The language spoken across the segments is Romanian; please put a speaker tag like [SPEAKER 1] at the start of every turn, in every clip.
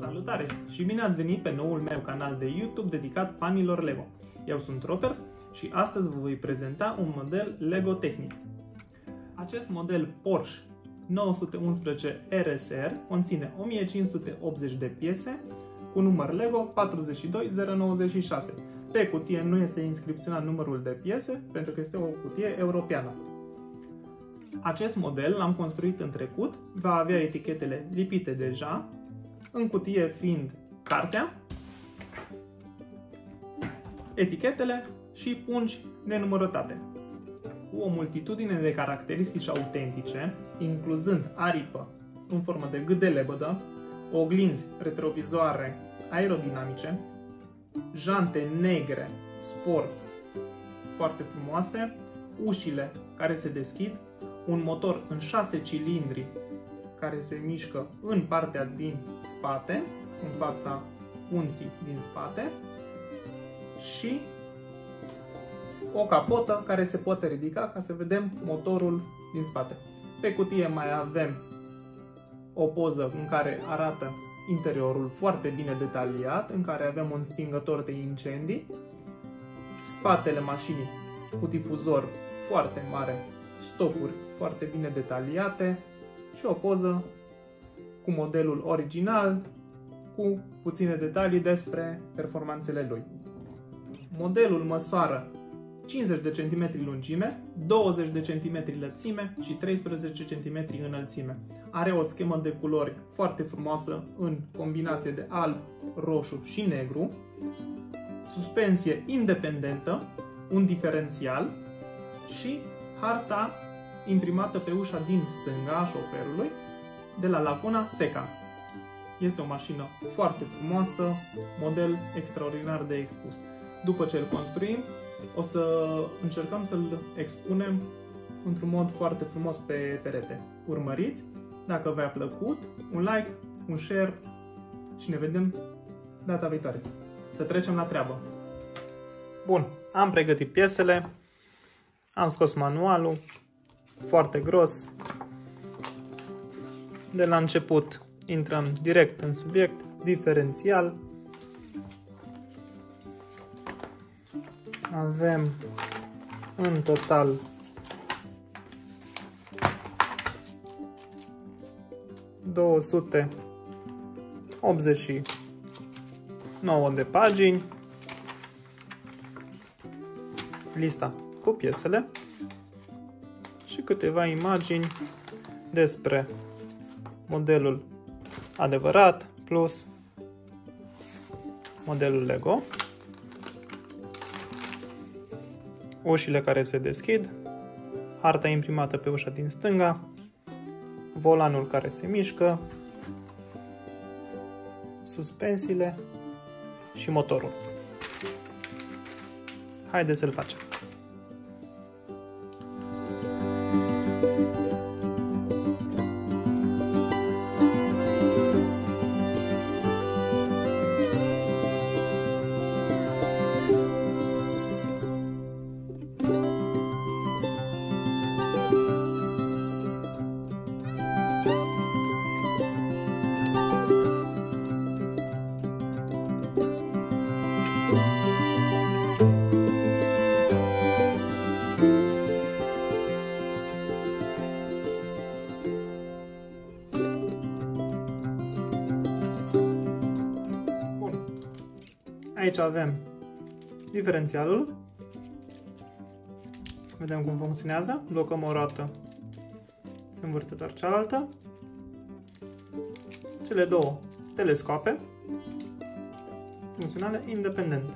[SPEAKER 1] Salutare și bine ați venit pe noul meu canal de YouTube dedicat fanilor LEGO. Eu sunt Robert și astăzi vă voi prezenta un model LEGO tehnic. Acest model Porsche 911 RSR conține 1580 de piese cu număr LEGO 42096. Pe cutie nu este inscripționat numărul de piese pentru că este o cutie europeană. Acest model l-am construit în trecut, va avea etichetele lipite deja, în cutie fiind cartea, etichetele și pungi nenumărătate. Cu o multitudine de caracteristici autentice, incluzând aripă în formă de gât de lebădă, oglinzi retrovizoare aerodinamice, jante negre sport foarte frumoase, ușile care se deschid, un motor în 6 cilindri care se mișcă în partea din spate, în fața punții din spate, și o capotă care se poate ridica ca să vedem motorul din spate. Pe cutie mai avem o poză în care arată interiorul foarte bine detaliat, în care avem un stingător de incendii, spatele mașinii cu difuzor foarte mare, stopuri foarte bine detaliate și o poză cu modelul original cu puține detalii despre performanțele lui. Modelul măsoară 50 de cm lungime, 20 de cm lățime și 13 cm înălțime. Are o schemă de culori foarte frumoasă în combinație de alb, roșu și negru, suspensie independentă, un diferențial și harta imprimată pe ușa din stânga a șoferului de la Lacuna Seca. Este o mașină foarte frumoasă, model extraordinar de expus. După ce îl construim, o să încercăm să-l expunem într-un mod foarte frumos pe perete. Urmăriți, dacă v-a plăcut, un like, un share și ne vedem data viitoare. Să trecem la treabă. Bun, am pregătit piesele, am scos manualul, foarte gros. De la început intrăm direct în subiect, diferențial. Avem în total 289 de pagini, lista cu piesele și câteva imagini despre modelul adevărat plus modelul LEGO. Ușile care se deschid, harta imprimată pe ușa din stânga, volanul care se mișcă, suspensiile și motorul. Haideți să-l facem! Aici avem diferențialul. Vedem cum funcționează. Blocăm o roată, se învârte doar cealaltă. Cele două telescoape funcționale independente.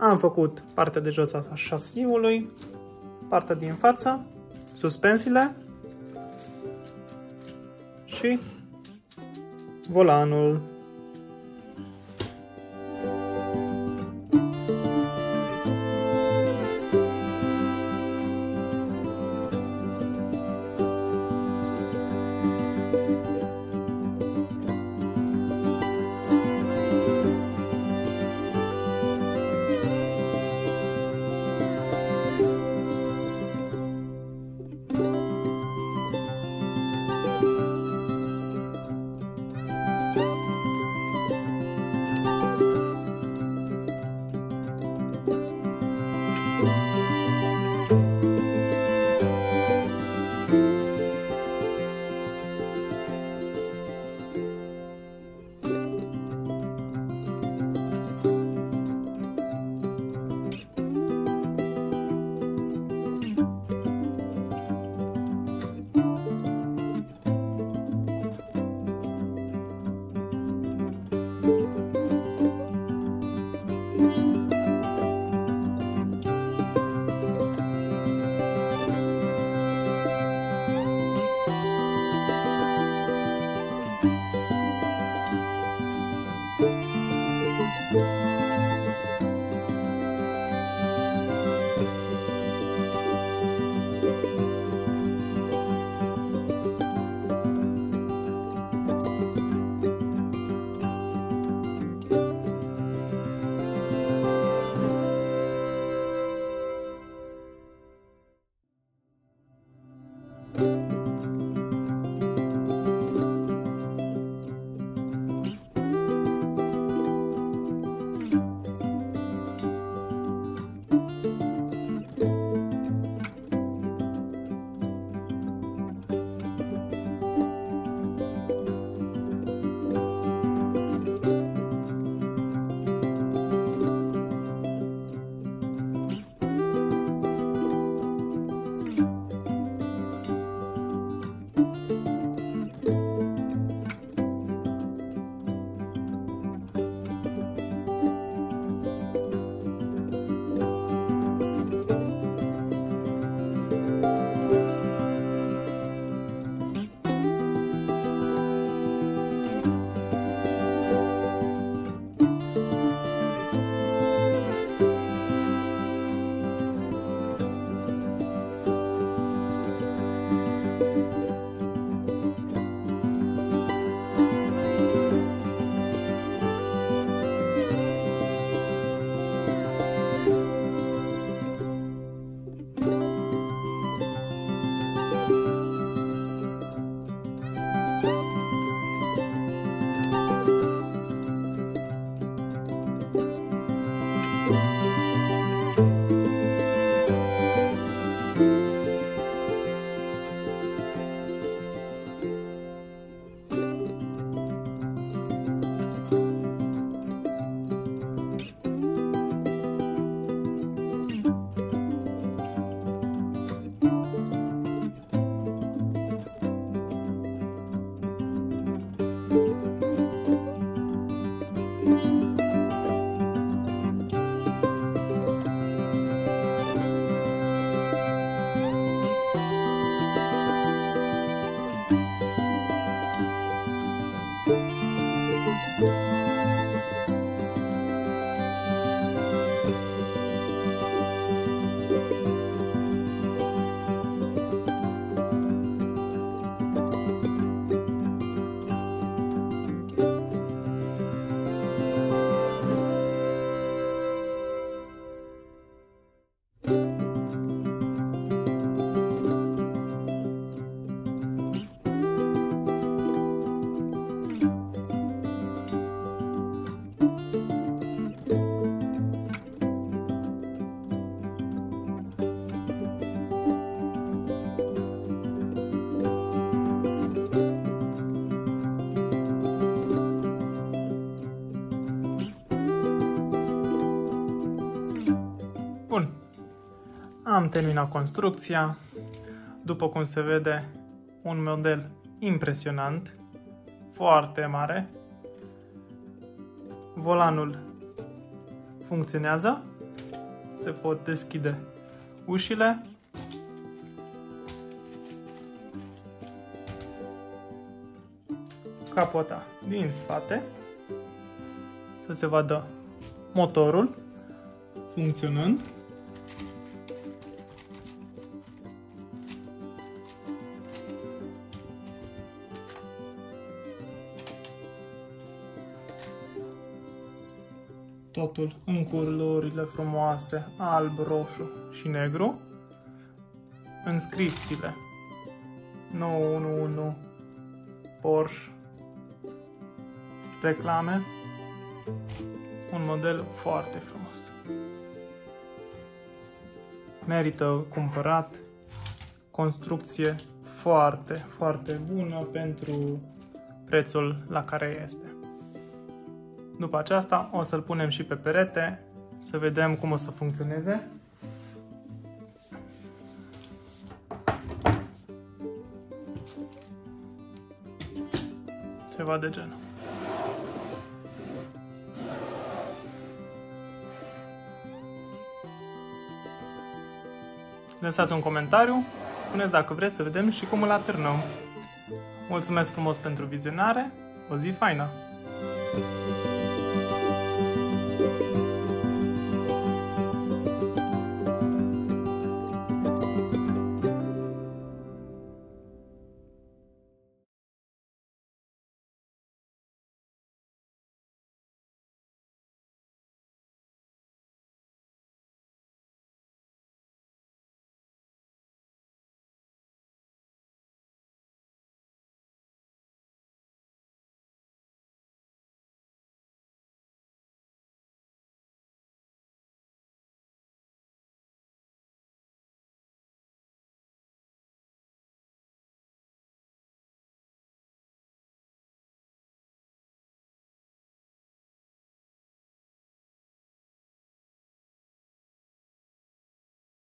[SPEAKER 1] Am făcut partea de jos a șasiului, partea din față, suspensiile și volanul. Am terminat construcția. După cum se vede, un model impresionant, foarte mare. Volanul funcționează. se pot deschide ușile. Capota din spate, să se vadă motorul funcționând. Totul în culorile frumoase, alb, roșu și negru. Inscripțiile 911 Porsche, reclame, un model foarte frumos. Merită cumpărat, construcție foarte, foarte bună pentru prețul la care este. După aceasta o să-l punem și pe perete, să vedem cum o să funcționeze. Ceva de genul. Lăsați un comentariu, spuneți dacă vreți să vedem și cum îl atârnăm. Mulțumesc frumos pentru vizionare, o zi faină!